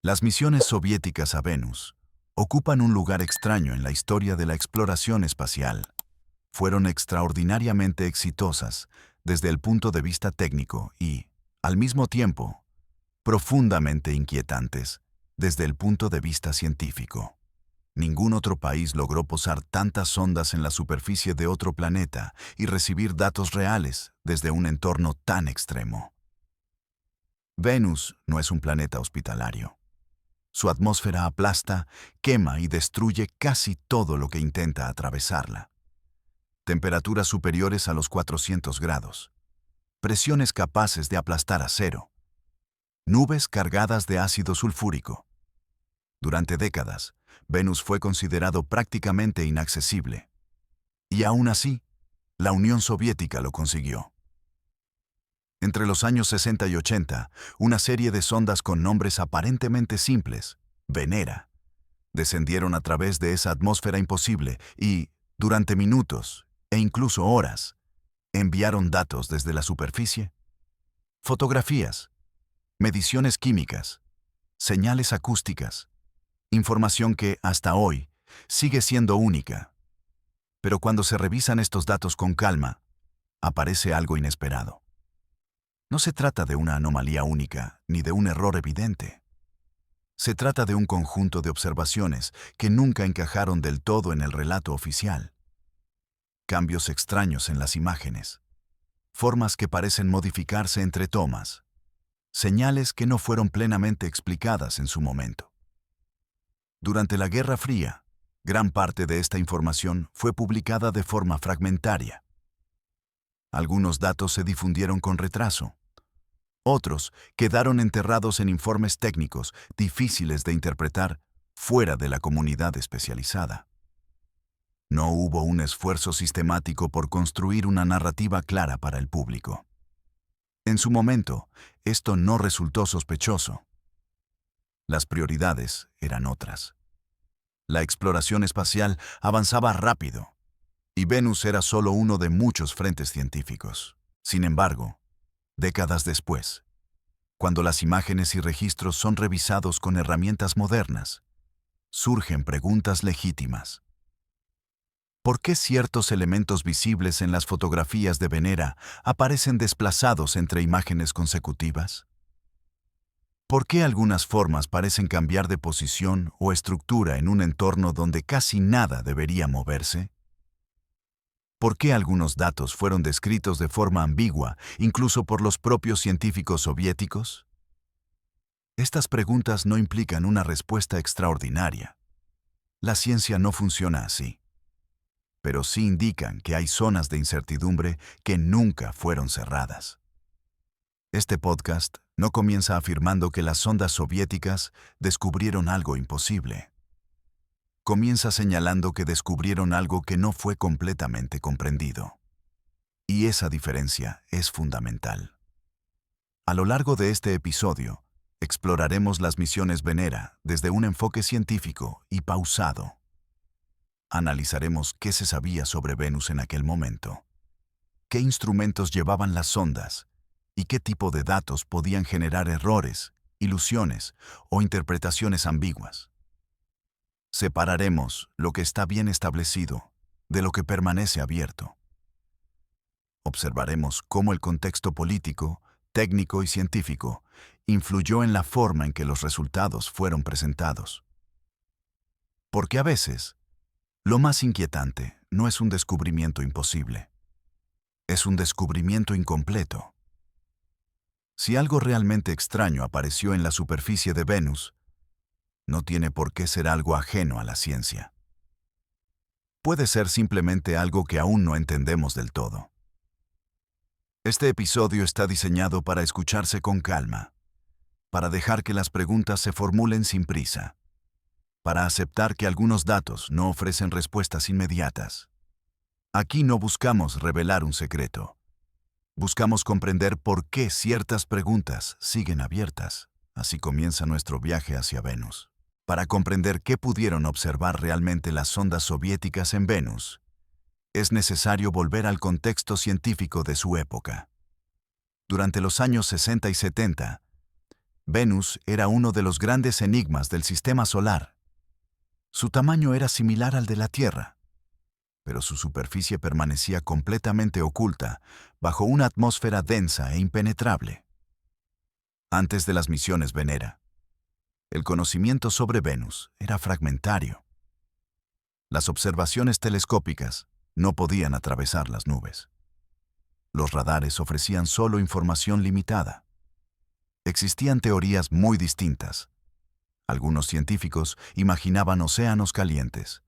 Las misiones soviéticas a Venus ocupan un lugar extraño en la historia de la exploración espacial. Fueron extraordinariamente exitosas desde el punto de vista técnico y, al mismo tiempo, profundamente inquietantes desde el punto de vista científico. Ningún otro país logró posar tantas sondas en la superficie de otro planeta y recibir datos reales desde un entorno tan extremo. Venus no es un planeta hospitalario. Su atmósfera aplasta, quema y destruye casi todo lo que intenta atravesarla. Temperaturas superiores a los 400 grados. Presiones capaces de aplastar acero. Nubes cargadas de ácido sulfúrico. Durante décadas, Venus fue considerado prácticamente inaccesible. Y aún así, la Unión Soviética lo consiguió. Entre los años 60 y 80, una serie de sondas con nombres aparentemente simples, Venera, descendieron a través de esa atmósfera imposible y, durante minutos, e incluso horas, enviaron datos desde la superficie. Fotografías, mediciones químicas, señales acústicas, información que, hasta hoy, sigue siendo única. Pero cuando se revisan estos datos con calma, aparece algo inesperado. No se trata de una anomalía única ni de un error evidente. Se trata de un conjunto de observaciones que nunca encajaron del todo en el relato oficial. Cambios extraños en las imágenes, formas que parecen modificarse entre tomas, señales que no fueron plenamente explicadas en su momento. Durante la Guerra Fría, gran parte de esta información fue publicada de forma fragmentaria. Algunos datos se difundieron con retraso. Otros quedaron enterrados en informes técnicos difíciles de interpretar fuera de la comunidad especializada. No hubo un esfuerzo sistemático por construir una narrativa clara para el público. En su momento, esto no resultó sospechoso. Las prioridades eran otras. La exploración espacial avanzaba rápido, y Venus era solo uno de muchos frentes científicos. Sin embargo, décadas después, cuando las imágenes y registros son revisados con herramientas modernas, surgen preguntas legítimas. ¿Por qué ciertos elementos visibles en las fotografías de Venera aparecen desplazados entre imágenes consecutivas? ¿Por qué algunas formas parecen cambiar de posición o estructura en un entorno donde casi nada debería moverse? ¿Por qué algunos datos fueron descritos de forma ambigua, incluso por los propios científicos soviéticos? Estas preguntas no implican una respuesta extraordinaria. La ciencia no funciona así. Pero sí indican que hay zonas de incertidumbre que nunca fueron cerradas. Este podcast no comienza afirmando que las sondas soviéticas descubrieron algo imposible. Comienza señalando que descubrieron algo que no fue completamente comprendido. Y esa diferencia es fundamental. A lo largo de este episodio, exploraremos las misiones Venera desde un enfoque científico y pausado. Analizaremos qué se sabía sobre Venus en aquel momento, qué instrumentos llevaban las sondas y qué tipo de datos podían generar errores, ilusiones o interpretaciones ambiguas. Separaremos lo que está bien establecido de lo que permanece abierto. Observaremos cómo el contexto político, técnico y científico influyó en la forma en que los resultados fueron presentados. Porque a veces, lo más inquietante no es un descubrimiento imposible. Es un descubrimiento incompleto. Si algo realmente extraño apareció en la superficie de Venus, no tiene por qué ser algo ajeno a la ciencia. Puede ser simplemente algo que aún no entendemos del todo. Este episodio está diseñado para escucharse con calma, para dejar que las preguntas se formulen sin prisa, para aceptar que algunos datos no ofrecen respuestas inmediatas. Aquí no buscamos revelar un secreto. Buscamos comprender por qué ciertas preguntas siguen abiertas. Así comienza nuestro viaje hacia Venus. Para comprender qué pudieron observar realmente las sondas soviéticas en Venus, es necesario volver al contexto científico de su época. Durante los años 60 y 70, Venus era uno de los grandes enigmas del sistema solar. Su tamaño era similar al de la Tierra, pero su superficie permanecía completamente oculta bajo una atmósfera densa e impenetrable. Antes de las misiones Venera, el conocimiento sobre Venus era fragmentario. Las observaciones telescópicas no podían atravesar las nubes. Los radares ofrecían solo información limitada. Existían teorías muy distintas. Algunos científicos imaginaban océanos calientes,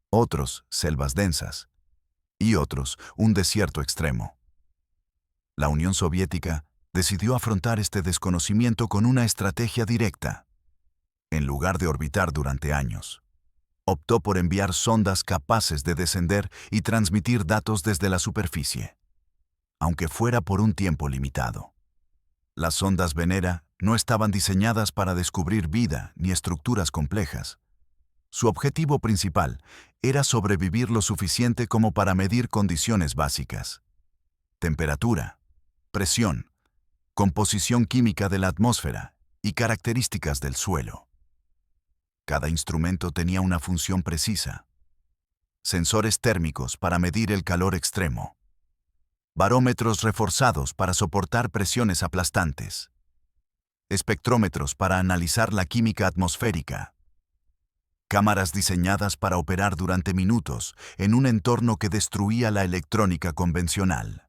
otros selvas densas y otros un desierto extremo. La Unión Soviética decidió afrontar este desconocimiento con una estrategia directa. En lugar de orbitar durante años, optó por enviar sondas capaces de descender y transmitir datos desde la superficie, aunque fuera por un tiempo limitado. Las sondas Venera no estaban diseñadas para descubrir vida ni estructuras complejas. Su objetivo principal era sobrevivir lo suficiente como para medir condiciones básicas: temperatura, presión, composición química de la atmósfera y características del suelo. Cada instrumento tenía una función precisa: sensores térmicos para medir el calor extremo, barómetros reforzados para soportar presiones aplastantes, espectrómetros para analizar la química atmosférica, cámaras diseñadas para operar durante minutos en un entorno que destruía la electrónica convencional.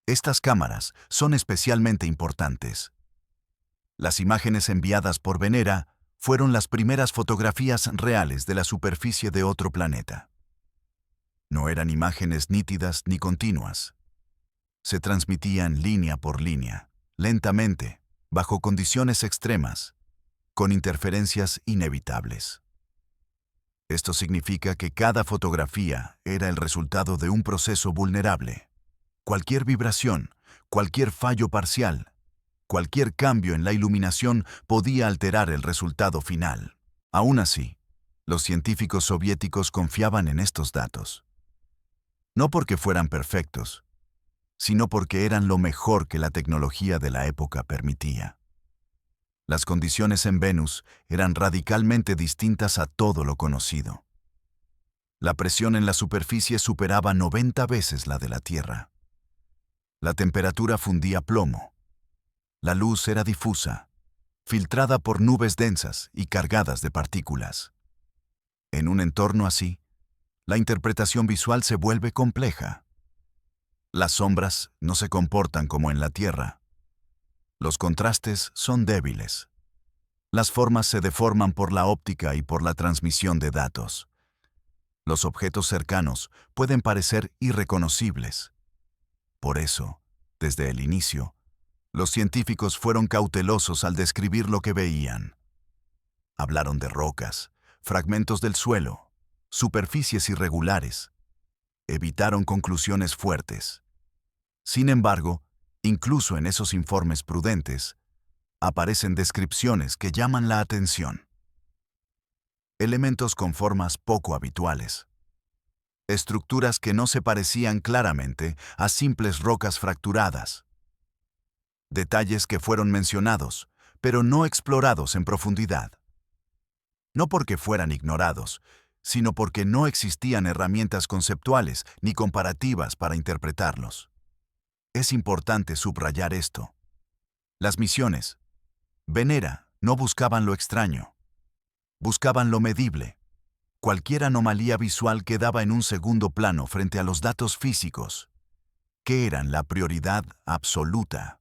Estas cámaras son especialmente importantes. Las imágenes enviadas por Venera fueron las primeras fotografías reales de la superficie de otro planeta. No eran imágenes nítidas ni continuas. Se transmitían línea por línea, lentamente, bajo condiciones extremas, con interferencias inevitables. Esto significa que cada fotografía era el resultado de un proceso vulnerable. Cualquier vibración, cualquier fallo parcial, cualquier cambio en la iluminación podía alterar el resultado final. Aún así, los científicos soviéticos confiaban en estos datos. No porque fueran perfectos, sino porque eran lo mejor que la tecnología de la época permitía. Las condiciones en Venus eran radicalmente distintas a todo lo conocido. La presión en la superficie superaba 90 veces la de la Tierra. La temperatura fundía plomo. La luz era difusa, filtrada por nubes densas y cargadas de partículas. En un entorno así, la interpretación visual se vuelve compleja. Las sombras no se comportan como en la Tierra. Los contrastes son débiles. Las formas se deforman por la óptica y por la transmisión de datos. Los objetos cercanos pueden parecer irreconocibles. Por eso, desde el inicio, los científicos fueron cautelosos al describir lo que veían. Hablaron de rocas, fragmentos del suelo, superficies irregulares. Evitaron conclusiones fuertes. Sin embargo, incluso en esos informes prudentes, aparecen descripciones que llaman la atención. Elementos con formas poco habituales. Estructuras que no se parecían claramente a simples rocas fracturadas. Detalles que fueron mencionados, pero no explorados en profundidad. No porque fueran ignorados, sino porque no existían herramientas conceptuales ni comparativas para interpretarlos. Es importante subrayar esto. Las misiones Venera no buscaban lo extraño. Buscaban lo medible. Cualquier anomalía visual quedaba en un segundo plano frente a los datos físicos, que eran la prioridad absoluta.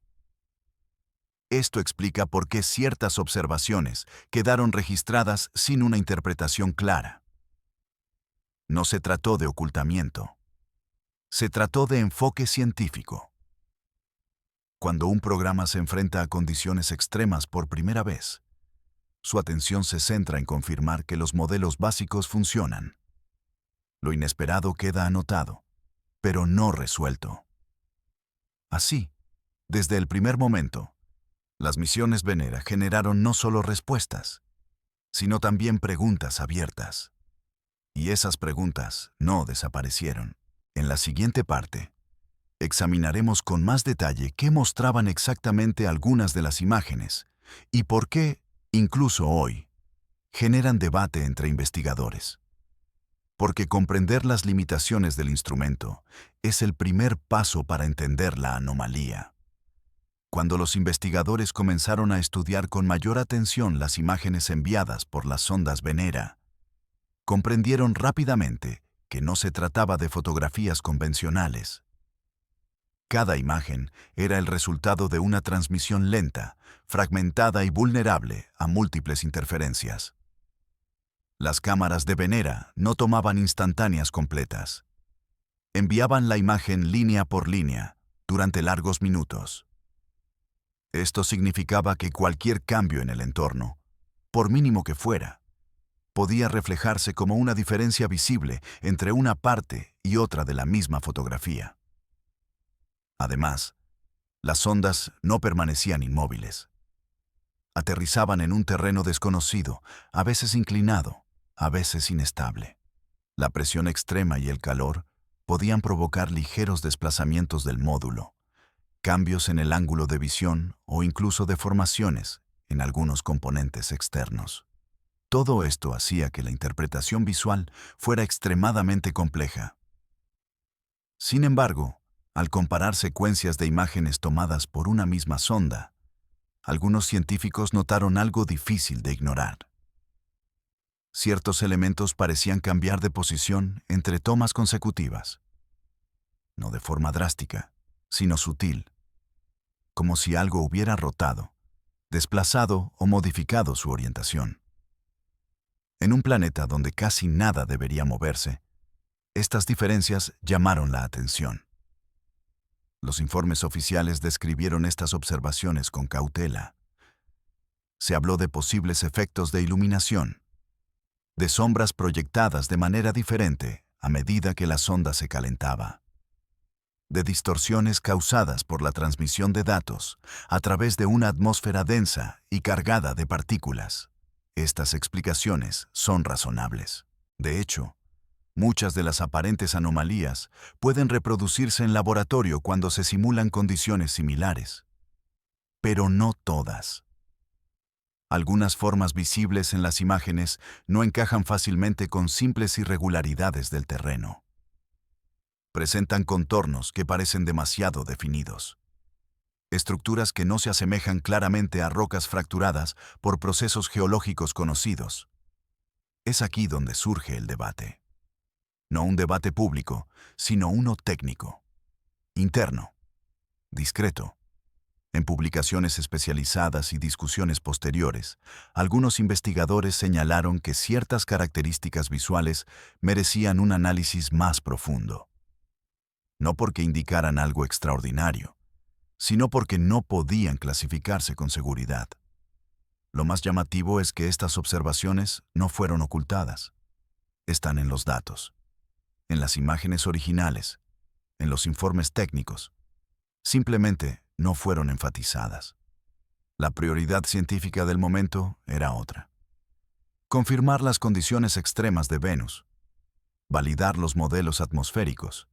Esto explica por qué ciertas observaciones quedaron registradas sin una interpretación clara. No se trató de ocultamiento. Se trató de enfoque científico. Cuando un programa se enfrenta a condiciones extremas por primera vez, su atención se centra en confirmar que los modelos básicos funcionan. Lo inesperado queda anotado, pero no resuelto. Así, desde el primer momento, las misiones Venera generaron no solo respuestas, sino también preguntas abiertas. Y esas preguntas no desaparecieron. En la siguiente parte, examinaremos con más detalle qué mostraban exactamente algunas de las imágenes, y por qué, incluso hoy, generan debate entre investigadores. Porque comprender las limitaciones del instrumento es el primer paso para entender la anomalía. Cuando los investigadores comenzaron a estudiar con mayor atención las imágenes enviadas por las sondas Venera, comprendieron rápidamente que no se trataba de fotografías convencionales. Cada imagen era el resultado de una transmisión lenta, fragmentada y vulnerable a múltiples interferencias. Las cámaras de Venera no tomaban instantáneas completas. Enviaban la imagen línea por línea durante largos minutos. Esto significaba que cualquier cambio en el entorno, por mínimo que fuera, podía reflejarse como una diferencia visible entre una parte y otra de la misma fotografía. Además, las ondas no permanecían inmóviles. Aterrizaban en un terreno desconocido, a veces inclinado, a veces inestable. La presión extrema y el calor podían provocar ligeros desplazamientos del módulo, cambios en el ángulo de visión o incluso deformaciones en algunos componentes externos. Todo esto hacía que la interpretación visual fuera extremadamente compleja. Sin embargo, al comparar secuencias de imágenes tomadas por una misma sonda, algunos científicos notaron algo difícil de ignorar. Ciertos elementos parecían cambiar de posición entre tomas consecutivas. No de forma drástica, sino sutil, como si algo hubiera rotado, desplazado o modificado su orientación. En un planeta donde casi nada debería moverse, estas diferencias llamaron la atención. Los informes oficiales describieron estas observaciones con cautela. Se habló de posibles efectos de iluminación, de sombras proyectadas de manera diferente a medida que la sonda se calentaba, de distorsiones causadas por la transmisión de datos a través de una atmósfera densa y cargada de partículas. Estas explicaciones son razonables. De hecho, muchas de las aparentes anomalías pueden reproducirse en laboratorio cuando se simulan condiciones similares. Pero no todas. Algunas formas visibles en las imágenes no encajan fácilmente con simples irregularidades del terreno. Presentan contornos que parecen demasiado definidos. Estructuras que no se asemejan claramente a rocas fracturadas por procesos geológicos conocidos. Es aquí donde surge el debate. No un debate público, sino uno técnico, interno, discreto. En publicaciones especializadas y discusiones posteriores, algunos investigadores señalaron que ciertas características visuales merecían un análisis más profundo. No porque indicaran algo extraordinario, sino porque no podían clasificarse con seguridad. Lo más llamativo es que estas observaciones no fueron ocultadas. Están en los datos, en las imágenes originales, en los informes técnicos. Simplemente no fueron enfatizadas. La prioridad científica del momento era otra. Confirmar las condiciones extremas de Venus, validar los modelos atmosféricos,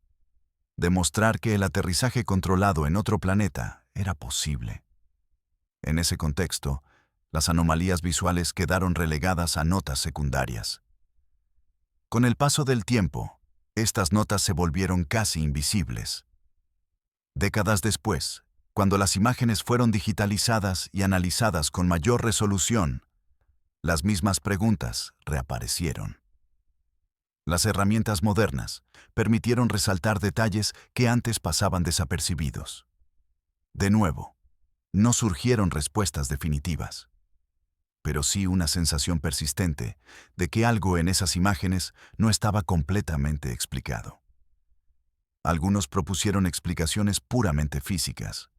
demostrar que el aterrizaje controlado en otro planeta era posible. En ese contexto, las anomalías visuales quedaron relegadas a notas secundarias. Con el paso del tiempo, estas notas se volvieron casi invisibles. Décadas después, cuando las imágenes fueron digitalizadas y analizadas con mayor resolución, las mismas preguntas reaparecieron. Las herramientas modernas permitieron resaltar detalles que antes pasaban desapercibidos. De nuevo, no surgieron respuestas definitivas, pero sí una sensación persistente de que algo en esas imágenes no estaba completamente explicado. Algunos propusieron explicaciones puramente físicas.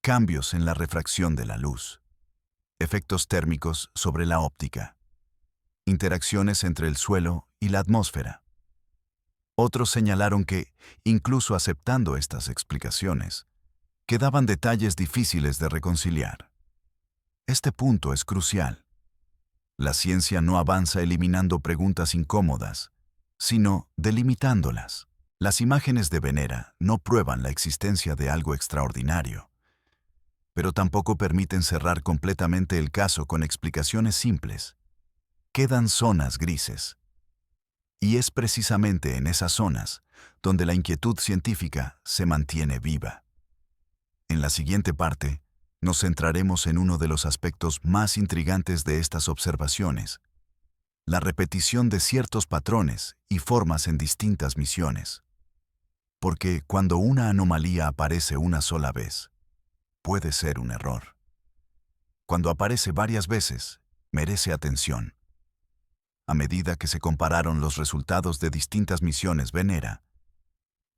Cambios en la refracción de la luz, efectos térmicos sobre la óptica, interacciones entre el suelo y la atmósfera. Otros señalaron que, incluso aceptando estas explicaciones, quedaban detalles difíciles de reconciliar. Este punto es crucial. La ciencia no avanza eliminando preguntas incómodas, sino delimitándolas. Las imágenes de Venera no prueban la existencia de algo extraordinario. pero tampoco permiten cerrar completamente el caso con explicaciones simples. Quedan zonas grises. Y es precisamente en esas zonas donde la inquietud científica se mantiene viva. En la siguiente parte, nos centraremos en uno de los aspectos más intrigantes de estas observaciones: la repetición de ciertos patrones y formas en distintas misiones. Porque cuando una anomalía aparece una sola vez, puede ser un error. Cuando aparece varias veces, merece atención. A medida que se compararon los resultados de distintas misiones Venera,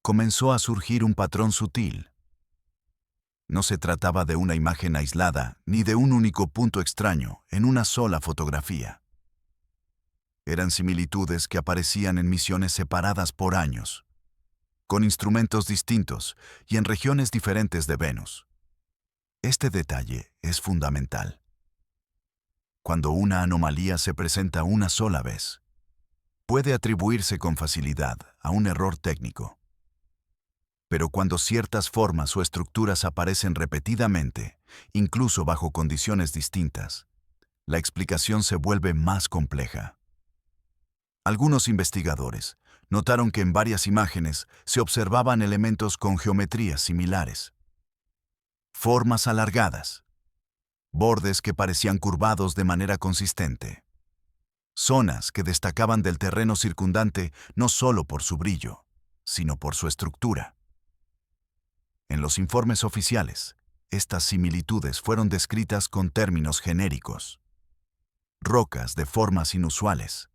comenzó a surgir un patrón sutil. No se trataba de una imagen aislada ni de un único punto extraño en una sola fotografía. Eran similitudes que aparecían en misiones separadas por años, con instrumentos distintos y en regiones diferentes de Venus. Este detalle es fundamental. Cuando una anomalía se presenta una sola vez, puede atribuirse con facilidad a un error técnico. Pero cuando ciertas formas o estructuras aparecen repetidamente, incluso bajo condiciones distintas, la explicación se vuelve más compleja. Algunos investigadores notaron que en varias imágenes se observaban elementos con geometrías similares. Formas alargadas, bordes que parecían curvados de manera consistente, zonas que destacaban del terreno circundante no solo por su brillo, sino por su estructura. En los informes oficiales, estas similitudes fueron descritas con términos genéricos: rocas de formas inusuales,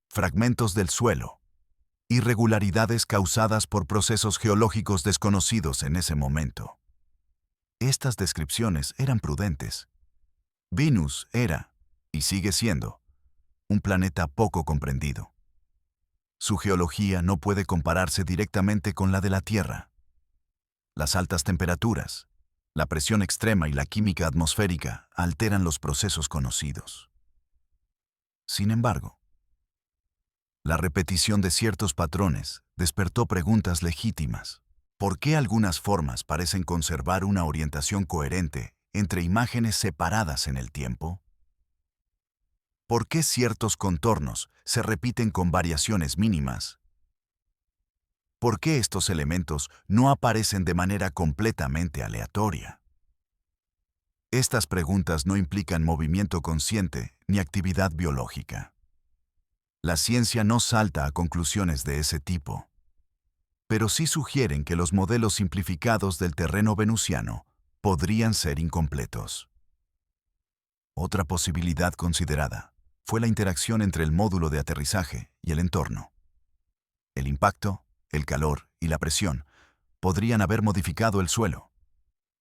fragmentos del suelo, irregularidades causadas por procesos geológicos desconocidos en ese momento. Estas descripciones eran prudentes. Venus era, y sigue siendo, un planeta poco comprendido. Su geología no puede compararse directamente con la de la Tierra. Las altas temperaturas, la presión extrema y la química atmosférica alteran los procesos conocidos. Sin embargo, la repetición de ciertos patrones despertó preguntas legítimas. ¿Por qué algunas formas parecen conservar una orientación coherente entre imágenes separadas en el tiempo? ¿Por qué ciertos contornos se repiten con variaciones mínimas? ¿Por qué estos elementos no aparecen de manera completamente aleatoria? Estas preguntas no implican movimiento consciente ni actividad biológica. La ciencia no salta a conclusiones de ese tipo, pero sí sugieren que los modelos simplificados del terreno venusiano podrían ser incompletos. Otra posibilidad considerada fue la interacción entre el módulo de aterrizaje y el entorno. El impacto, el calor y la presión podrían haber modificado el suelo,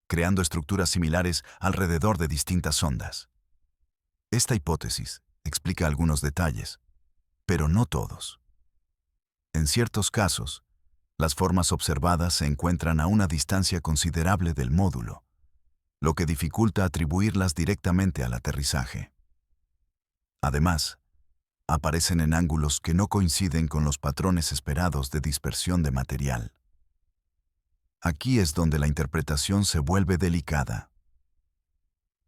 creando estructuras similares alrededor de distintas ondas. Esta hipótesis explica algunos detalles, pero no todos. En ciertos casos, las formas observadas se encuentran a una distancia considerable del módulo, lo que dificulta atribuirlas directamente al aterrizaje. Además, aparecen en ángulos que no coinciden con los patrones esperados de dispersión de material. Aquí es donde la interpretación se vuelve delicada.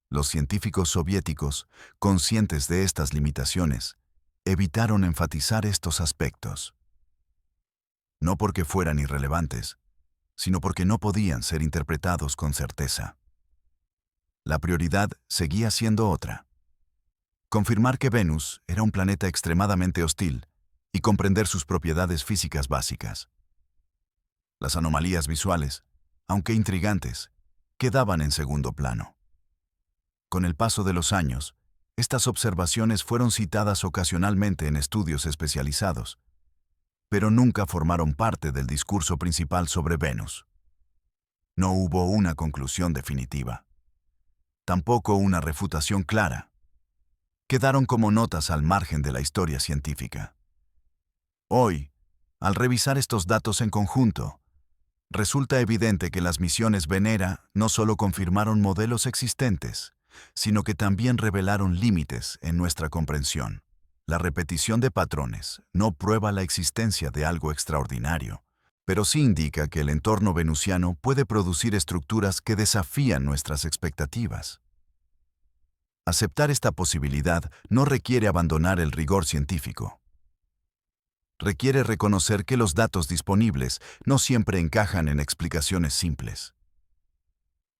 Los científicos soviéticos, conscientes de estas limitaciones, evitaron enfatizar estos aspectos. No porque fueran irrelevantes, sino porque no podían ser interpretados con certeza. La prioridad seguía siendo otra: confirmar que Venus era un planeta extremadamente hostil y comprender sus propiedades físicas básicas. Las anomalías visuales, aunque intrigantes, quedaban en segundo plano. Con el paso de los años, estas observaciones fueron citadas ocasionalmente en estudios especializados, pero nunca formaron parte del discurso principal sobre Venus. No hubo una conclusión definitiva. Tampoco una refutación clara. Quedaron como notas al margen de la historia científica. Hoy, al revisar estos datos en conjunto, resulta evidente que las misiones Venera no solo confirmaron modelos existentes, sino que también revelaron límites en nuestra comprensión. La repetición de patrones no prueba la existencia de algo extraordinario, pero sí indica que el entorno venusiano puede producir estructuras que desafían nuestras expectativas. Aceptar esta posibilidad no requiere abandonar el rigor científico. Requiere reconocer que los datos disponibles no siempre encajan en explicaciones simples.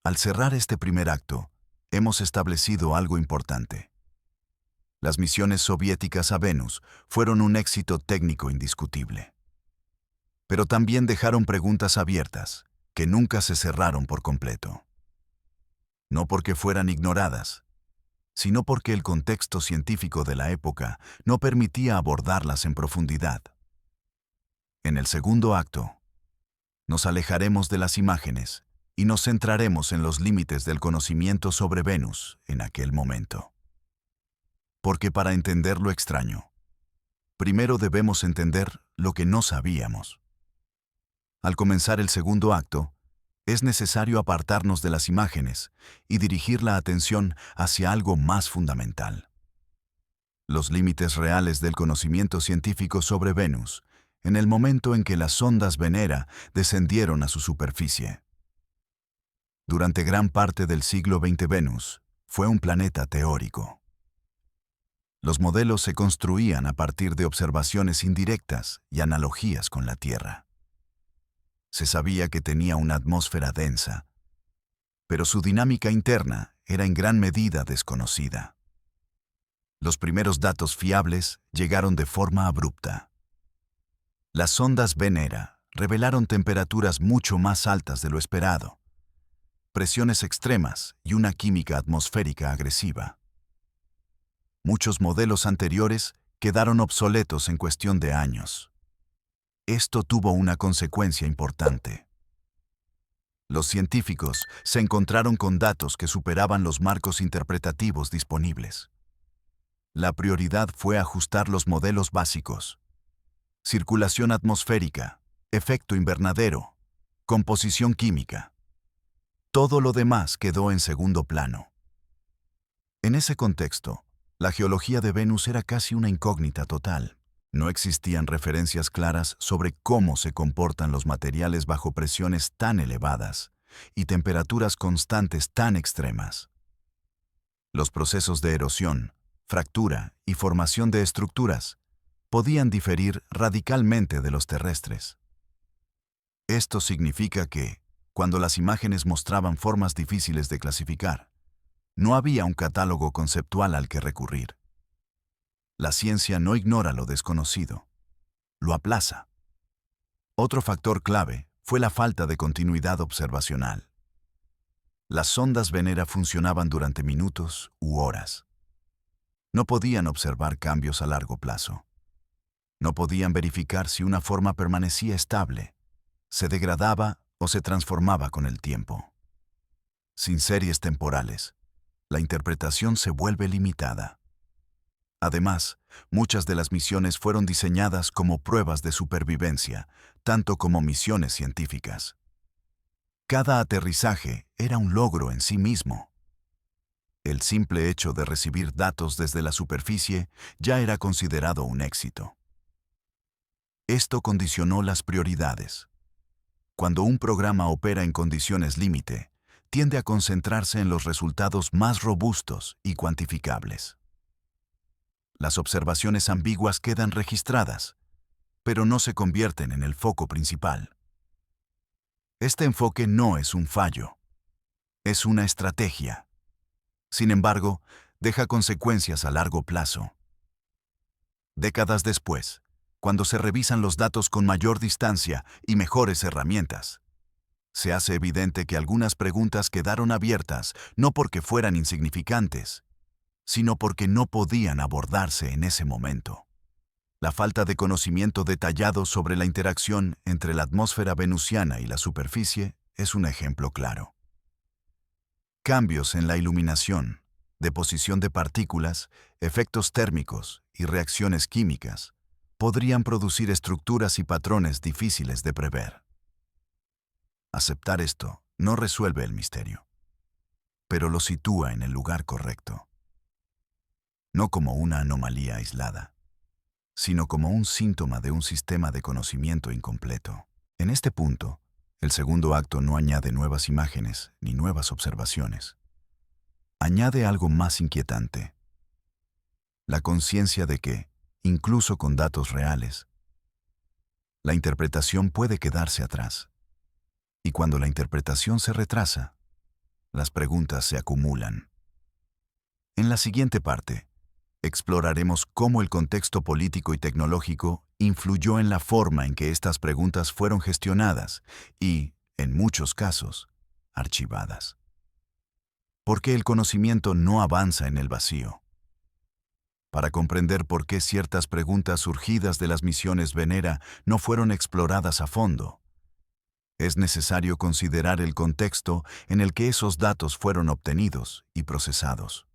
Al cerrar este primer acto, hemos establecido algo importante. Las misiones soviéticas a Venus fueron un éxito técnico indiscutible. Pero también dejaron preguntas abiertas, que nunca se cerraron por completo. No porque fueran ignoradas, sino porque el contexto científico de la época no permitía abordarlas en profundidad. En el segundo acto, nos alejaremos de las imágenes y nos centraremos en los límites del conocimiento sobre Venus en aquel momento. Porque para entender lo extraño, primero debemos entender lo que no sabíamos. Al comenzar el segundo acto, es necesario apartarnos de las imágenes y dirigir la atención hacia algo más fundamental. Los límites reales del conocimiento científico sobre Venus, en el momento en que las sondas Venera descendieron a su superficie. Durante gran parte del siglo XX Venus fue un planeta teórico. Los modelos se construían a partir de observaciones indirectas y analogías con la Tierra. Se sabía que tenía una atmósfera densa, pero su dinámica interna era en gran medida desconocida. Los primeros datos fiables llegaron de forma abrupta. Las sondas Venera revelaron temperaturas mucho más altas de lo esperado, presiones extremas y una química atmosférica agresiva. Muchos modelos anteriores quedaron obsoletos en cuestión de años. Esto tuvo una consecuencia importante. Los científicos se encontraron con datos que superaban los marcos interpretativos disponibles. La prioridad fue ajustar los modelos básicos: circulación atmosférica, efecto invernadero, composición química. Todo lo demás quedó en segundo plano. En ese contexto, la geología de Venus era casi una incógnita total. No existían referencias claras sobre cómo se comportan los materiales bajo presiones tan elevadas y temperaturas constantes tan extremas. Los procesos de erosión, fractura y formación de estructuras podían diferir radicalmente de los terrestres. Esto significa que, cuando las imágenes mostraban formas difíciles de clasificar, no había un catálogo conceptual al que recurrir. La ciencia no ignora lo desconocido, lo aplaza. Otro factor clave fue la falta de continuidad observacional. Las sondas Venera funcionaban durante minutos u horas. No podían observar cambios a largo plazo. No podían verificar si una forma permanecía estable, se degradaba o se transformaba con el tiempo. Sin series temporales, la interpretación se vuelve limitada. Además, muchas de las misiones fueron diseñadas como pruebas de supervivencia, tanto como misiones científicas. Cada aterrizaje era un logro en sí mismo. El simple hecho de recibir datos desde la superficie ya era considerado un éxito. Esto condicionó las prioridades. Cuando un programa opera en condiciones límite, tiende a concentrarse en los resultados más robustos y cuantificables. Las observaciones ambiguas quedan registradas, pero no se convierten en el foco principal. Este enfoque no es un fallo, es una estrategia. Sin embargo, deja consecuencias a largo plazo. Décadas después, cuando se revisan los datos con mayor distancia y mejores herramientas, se hace evidente que algunas preguntas quedaron abiertas no porque fueran insignificantes, sino porque no podían abordarse en ese momento. La falta de conocimiento detallado sobre la interacción entre la atmósfera venusiana y la superficie es un ejemplo claro. Cambios en la iluminación, deposición de partículas, efectos térmicos y reacciones químicas podrían producir estructuras y patrones difíciles de prever. Aceptar esto no resuelve el misterio, pero lo sitúa en el lugar correcto. No como una anomalía aislada, sino como un síntoma de un sistema de conocimiento incompleto. En este punto, el segundo acto no añade nuevas imágenes ni nuevas observaciones. Añade algo más inquietante: la conciencia de que, incluso con datos reales, la interpretación puede quedarse atrás. Y cuando la interpretación se retrasa, las preguntas se acumulan. En la siguiente parte, exploraremos cómo el contexto político y tecnológico influyó en la forma en que estas preguntas fueron gestionadas y, en muchos casos, archivadas. ¿Por qué el conocimiento no avanza en el vacío? Para comprender por qué ciertas preguntas surgidas de las misiones Venera no fueron exploradas a fondo, es necesario considerar el contexto en el que esos datos fueron obtenidos y procesados.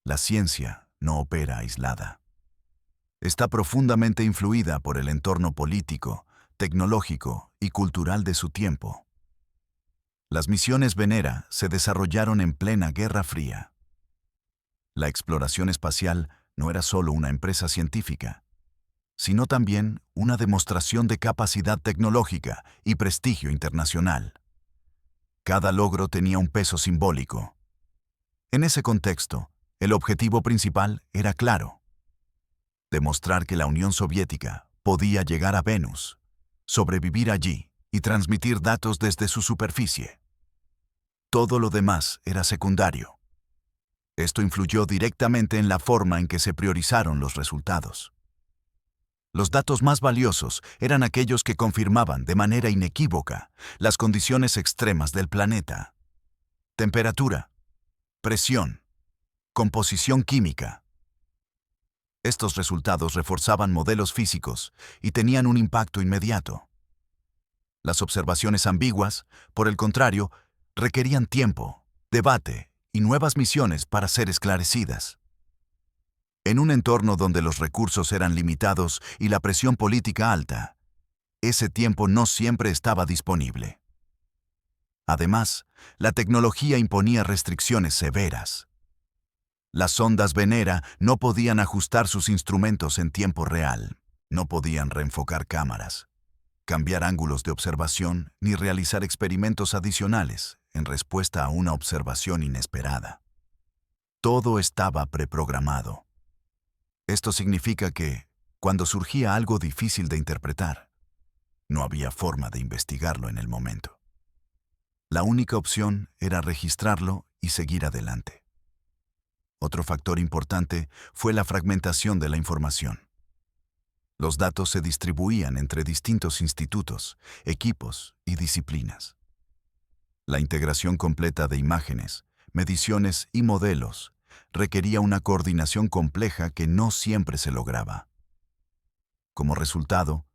La ciencia no opera aislada. Está profundamente influida por el entorno político, tecnológico y cultural de su tiempo. Las misiones Venera se desarrollaron en plena Guerra Fría. La exploración espacial no era solo una empresa científica, sino también una demostración de capacidad tecnológica y prestigio internacional. Cada logro tenía un peso simbólico. En ese contexto, el objetivo principal era claro: demostrar que la Unión Soviética podía llegar a Venus, sobrevivir allí y transmitir datos desde su superficie. Todo lo demás era secundario. Esto influyó directamente en la forma en que se priorizaron los resultados. Los datos más valiosos eran aquellos que confirmaban de manera inequívoca las condiciones extremas del planeta: temperatura, presión, composición química. Estos resultados reforzaban modelos físicos y tenían un impacto inmediato. Las observaciones ambiguas, por el contrario, requerían tiempo, debate y nuevas misiones para ser esclarecidas. En un entorno donde los recursos eran limitados y la presión política alta, ese tiempo no siempre estaba disponible. Además, la tecnología imponía restricciones severas. Las sondas Venera no podían ajustar sus instrumentos en tiempo real, no podían reenfocar cámaras, cambiar ángulos de observación ni realizar experimentos adicionales en respuesta a una observación inesperada. Todo estaba preprogramado. Esto significa que, cuando surgía algo difícil de interpretar, no había forma de investigarlo en el momento. La única opción era registrarlo y seguir adelante. Otro factor importante fue la fragmentación de la información. Los datos se distribuían entre distintos institutos, equipos y disciplinas. La integración completa de imágenes, mediciones y modelos requería una coordinación compleja que no siempre se lograba. Como resultado,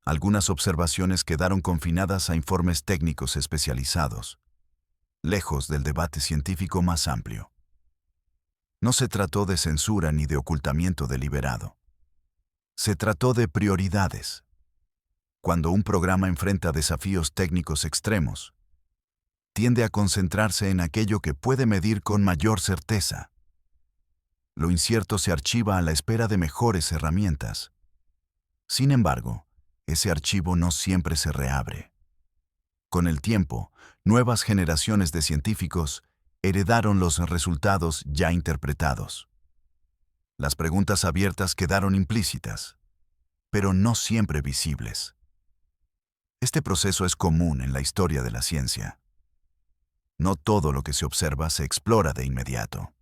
algunas observaciones quedaron confinadas a informes técnicos especializados, lejos del debate científico más amplio. No se trató de censura ni de ocultamiento deliberado. Se trató de prioridades. Cuando un programa enfrenta desafíos técnicos extremos, tiende a concentrarse en aquello que puede medir con mayor certeza. Lo incierto se archiva a la espera de mejores herramientas. Sin embargo, ese archivo no siempre se reabre. Con el tiempo, nuevas generaciones de científicos heredaron los resultados ya interpretados. Las preguntas abiertas quedaron implícitas, pero no siempre visibles. Este proceso es común en la historia de la ciencia. No todo lo que se observa se explora de inmediato.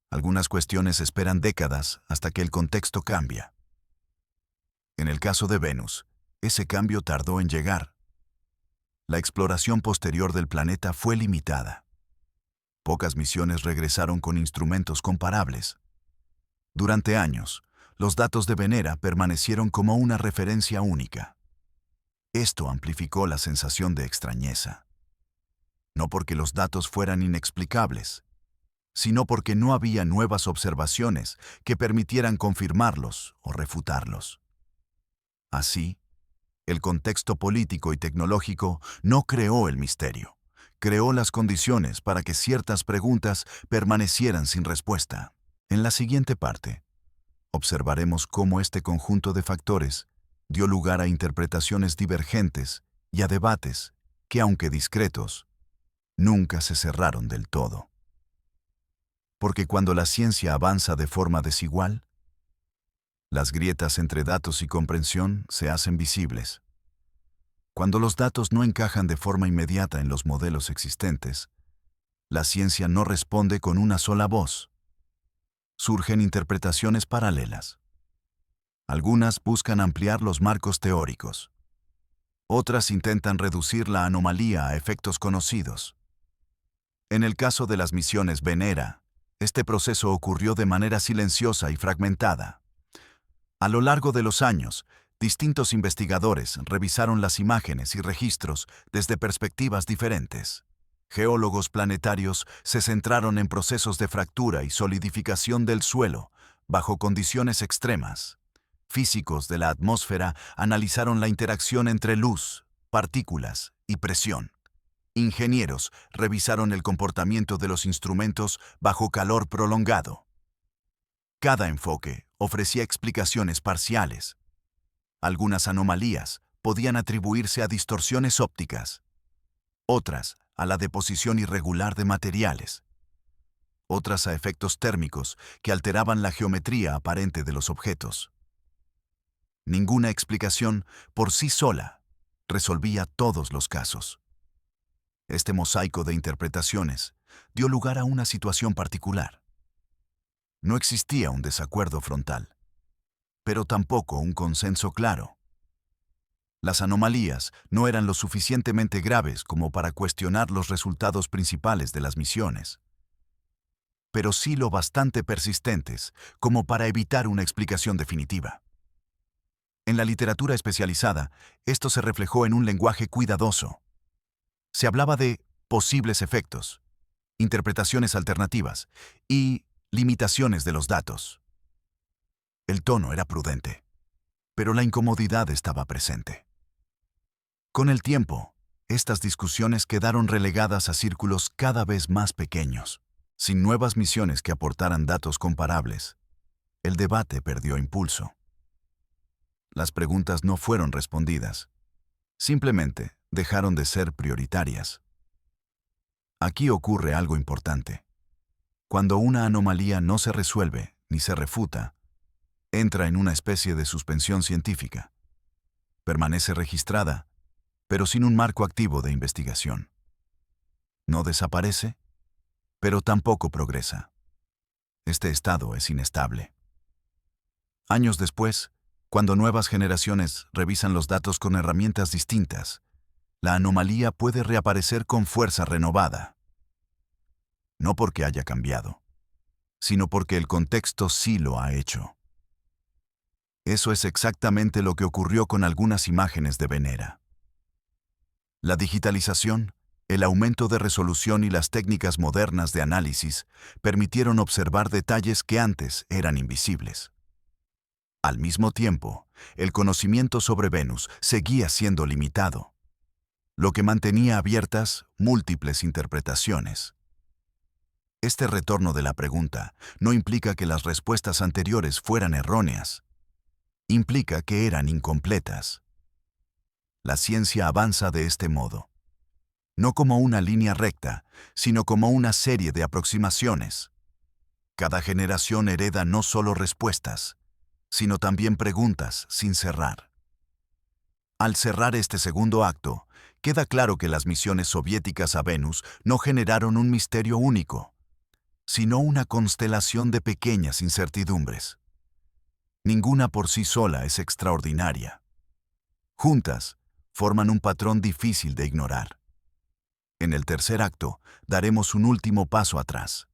Algunas cuestiones esperan décadas hasta que el contexto cambia. En el caso de Venus, ese cambio tardó en llegar. La exploración posterior del planeta fue limitada. Pocas misiones regresaron con instrumentos comparables. Durante años, los datos de Venera permanecieron como una referencia única. Esto amplificó la sensación de extrañeza. No porque los datos fueran inexplicables, sino porque no había nuevas observaciones que permitieran confirmarlos o refutarlos. Así, el contexto político y tecnológico no creó el misterio, creó las condiciones para que ciertas preguntas permanecieran sin respuesta. En la siguiente parte, observaremos cómo este conjunto de factores dio lugar a interpretaciones divergentes y a debates que, aunque discretos, nunca se cerraron del todo. Porque cuando la ciencia avanza de forma desigual, las grietas entre datos y comprensión se hacen visibles. Cuando los datos no encajan de forma inmediata en los modelos existentes, la ciencia no responde con una sola voz. Surgen interpretaciones paralelas. Algunas buscan ampliar los marcos teóricos. Otras intentan reducir la anomalía a efectos conocidos. En el caso de las misiones Venera, este proceso ocurrió de manera silenciosa y fragmentada. A lo largo de los años, distintos investigadores revisaron las imágenes y registros desde perspectivas diferentes. Geólogos planetarios se centraron en procesos de fractura y solidificación del suelo bajo condiciones extremas. Físicos de la atmósfera analizaron la interacción entre luz, partículas y presión. Ingenieros revisaron el comportamiento de los instrumentos bajo calor prolongado. Cada enfoque ofrecía explicaciones parciales. Algunas anomalías podían atribuirse a distorsiones ópticas, otras a la deposición irregular de materiales, otras a efectos térmicos que alteraban la geometría aparente de los objetos. Ninguna explicación por sí sola resolvía todos los casos. Este mosaico de interpretaciones dio lugar a una situación particular. No existía un desacuerdo frontal, pero tampoco un consenso claro. Las anomalías no eran lo suficientemente graves como para cuestionar los resultados principales de las misiones, pero sí lo bastante persistentes como para evitar una explicación definitiva. En la literatura especializada, esto se reflejó en un lenguaje cuidadoso. Se hablaba de posibles efectos, interpretaciones alternativas y limitaciones de los datos. El tono era prudente, pero la incomodidad estaba presente. Con el tiempo, estas discusiones quedaron relegadas a círculos cada vez más pequeños. Sin nuevas misiones que aportaran datos comparables, el debate perdió impulso. Las preguntas no fueron respondidas, simplemente dejaron de ser prioritarias. Aquí ocurre algo importante. Cuando una anomalía no se resuelve ni se refuta, entra en una especie de suspensión científica. Permanece registrada, pero sin un marco activo de investigación. No desaparece, pero tampoco progresa. Este estado es inestable. Años después, cuando nuevas generaciones revisan los datos con herramientas distintas, la anomalía puede reaparecer con fuerza renovada. No porque haya cambiado, sino porque el contexto sí lo ha hecho. Eso es exactamente lo que ocurrió con algunas imágenes de Venera. La digitalización, el aumento de resolución y las técnicas modernas de análisis permitieron observar detalles que antes eran invisibles. Al mismo tiempo, el conocimiento sobre Venus seguía siendo limitado, lo que mantenía abiertas múltiples interpretaciones. Este retorno de la pregunta no implica que las respuestas anteriores fueran erróneas. Implica que eran incompletas. La ciencia avanza de este modo, no como una línea recta, sino como una serie de aproximaciones. Cada generación hereda no solo respuestas, sino también preguntas sin cerrar. Al cerrar este segundo acto, queda claro que las misiones soviéticas a Venus no generaron un misterio único, sino una constelación de pequeñas incertidumbres. Ninguna por sí sola es extraordinaria. Juntas, forman un patrón difícil de ignorar. En el tercer acto, daremos un último paso atrás.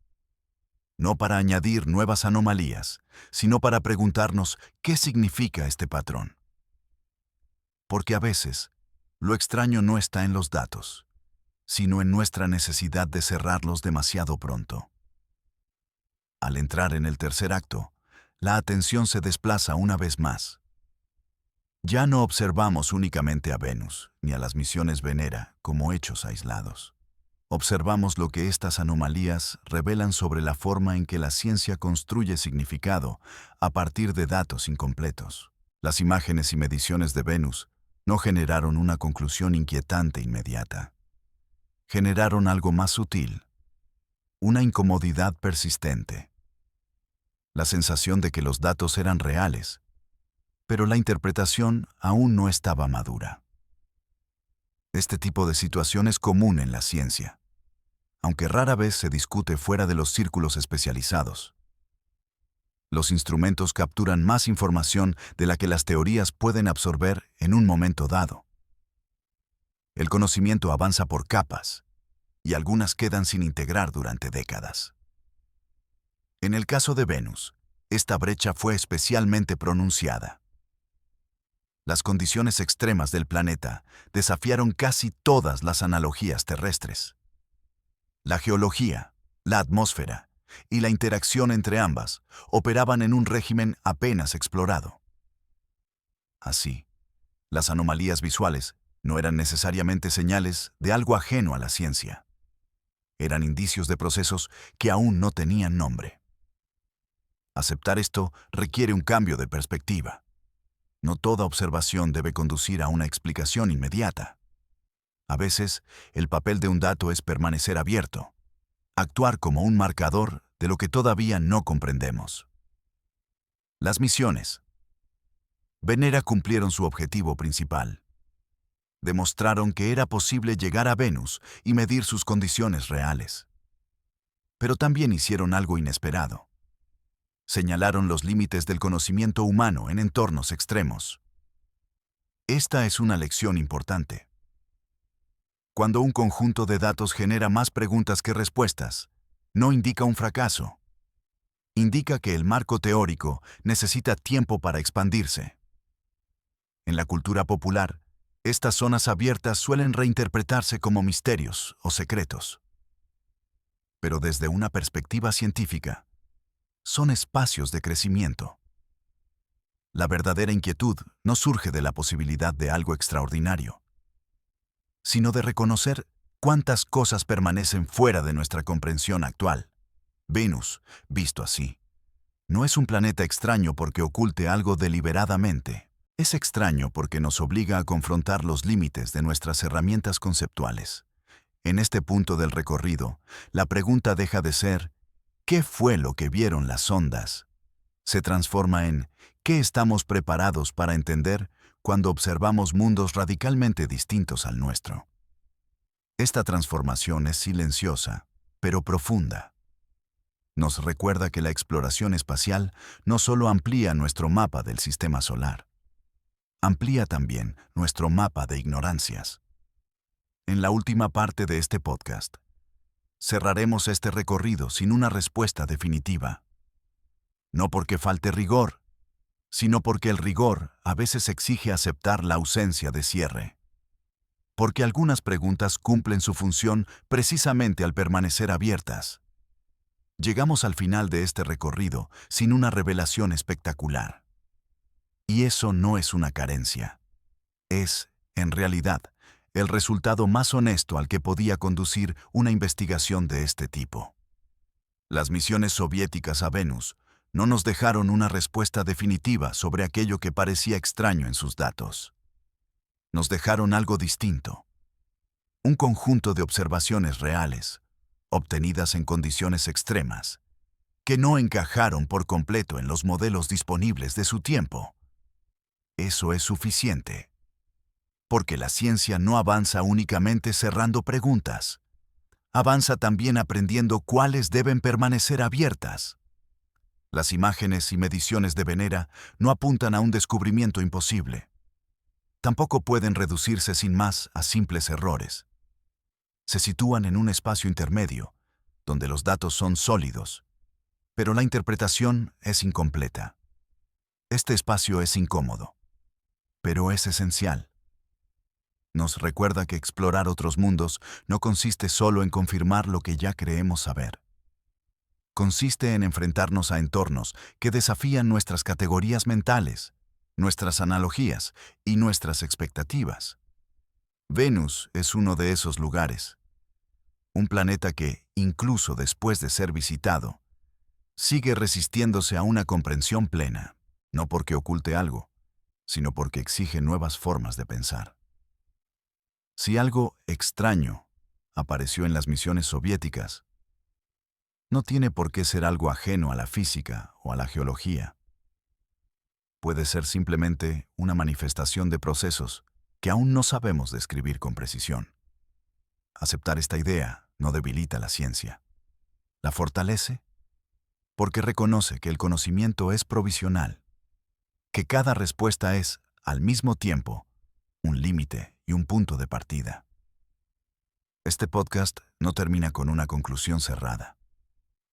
No para añadir nuevas anomalías, sino para preguntarnos qué significa este patrón. Porque a veces, lo extraño no está en los datos, sino en nuestra necesidad de cerrarlos demasiado pronto. Al entrar en el tercer acto, la atención se desplaza una vez más. Ya no observamos únicamente a Venus, ni a las misiones Venera, como hechos aislados. Observamos lo que estas anomalías revelan sobre la forma en que la ciencia construye significado a partir de datos incompletos. Las imágenes y mediciones de Venus no generaron una conclusión inquietante inmediata. Generaron algo más sutil, una incomodidad persistente. La sensación de que los datos eran reales, pero la interpretación aún no estaba madura. Este tipo de situación es común en la ciencia, aunque rara vez se discute fuera de los círculos especializados. Los instrumentos capturan más información de la que las teorías pueden absorber en un momento dado. El conocimiento avanza por capas, y algunas quedan sin integrar durante décadas. En el caso de Venus, esta brecha fue especialmente pronunciada. Las condiciones extremas del planeta desafiaron casi todas las analogías terrestres. La geología, la atmósfera y la interacción entre ambas operaban en un régimen apenas explorado. Así, las anomalías visuales no eran necesariamente señales de algo ajeno a la ciencia. Eran indicios de procesos que aún no tenían nombre. Aceptar esto requiere un cambio de perspectiva. No toda observación debe conducir a una explicación inmediata. A veces, el papel de un dato es permanecer abierto, actuar como un marcador de lo que todavía no comprendemos. Las misiones. Venera cumplieron su objetivo principal. Demostraron que era posible llegar a Venus y medir sus condiciones reales. Pero también hicieron algo inesperado. Señalaron los límites del conocimiento humano en entornos extremos. Esta es una lección importante. Cuando un conjunto de datos genera más preguntas que respuestas, no indica un fracaso. Indica que el marco teórico necesita tiempo para expandirse. En la cultura popular, estas zonas abiertas suelen reinterpretarse como misterios o secretos. Pero desde una perspectiva científica, son espacios de crecimiento. La verdadera inquietud no surge de la posibilidad de algo extraordinario, sino de reconocer cuántas cosas permanecen fuera de nuestra comprensión actual. Venus, visto así, no es un planeta extraño porque oculte algo deliberadamente. Es extraño porque nos obliga a confrontar los límites de nuestras herramientas conceptuales. En este punto del recorrido, la pregunta deja de ser ¿qué fue lo que vieron las sondas? Se transforma en ¿qué estamos preparados para entender cuando observamos mundos radicalmente distintos al nuestro? Esta transformación es silenciosa, pero profunda. Nos recuerda que la exploración espacial no solo amplía nuestro mapa del sistema solar, amplía también nuestro mapa de ignorancias. En la última parte de este podcast, cerraremos este recorrido sin una respuesta definitiva. No porque falte rigor, sino porque el rigor a veces exige aceptar la ausencia de cierre. Porque algunas preguntas cumplen su función precisamente al permanecer abiertas. Llegamos al final de este recorrido sin una revelación espectacular. Y eso no es una carencia. Es, en realidad, el resultado más honesto al que podía conducir una investigación de este tipo. Las misiones soviéticas a Venus no nos dejaron una respuesta definitiva sobre aquello que parecía extraño en sus datos. Nos dejaron algo distinto. Un conjunto de observaciones reales, obtenidas en condiciones extremas, que no encajaron por completo en los modelos disponibles de su tiempo. Eso es suficiente. Porque la ciencia no avanza únicamente cerrando preguntas. Avanza también aprendiendo cuáles deben permanecer abiertas. Las imágenes y mediciones de Venera no apuntan a un descubrimiento imposible. Tampoco pueden reducirse sin más a simples errores. Se sitúan en un espacio intermedio, donde los datos son sólidos, pero la interpretación es incompleta. Este espacio es incómodo, pero es esencial. Nos recuerda que explorar otros mundos no consiste solo en confirmar lo que ya creemos saber. Consiste en enfrentarnos a entornos que desafían nuestras categorías mentales, nuestras analogías y nuestras expectativas. Venus es uno de esos lugares. Un planeta que, incluso después de ser visitado, sigue resistiéndose a una comprensión plena, no porque oculte algo, sino porque exige nuevas formas de pensar. Si algo extraño apareció en las misiones soviéticas, no tiene por qué ser algo ajeno a la física o a la geología. Puede ser simplemente una manifestación de procesos que aún no sabemos describir con precisión. Aceptar esta idea no debilita la ciencia. La fortalece porque reconoce que el conocimiento es provisional, que cada respuesta es, al mismo tiempo, un límite y un punto de partida. Este podcast no termina con una conclusión cerrada.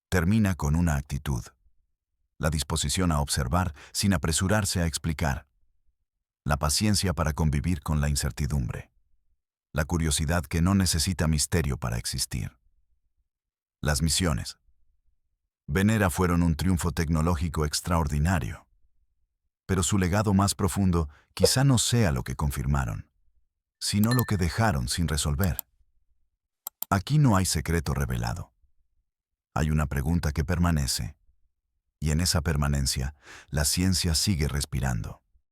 Termina con una actitud. La disposición a observar sin apresurarse a explicar. La paciencia para convivir con la incertidumbre. La curiosidad que no necesita misterio para existir. Las misiones Venera fueron un triunfo tecnológico extraordinario, pero su legado más profundo quizá no sea lo que confirmaron, sino lo que dejaron sin resolver. Aquí no hay secreto revelado. Hay una pregunta que permanece, y en esa permanencia, la ciencia sigue respirando.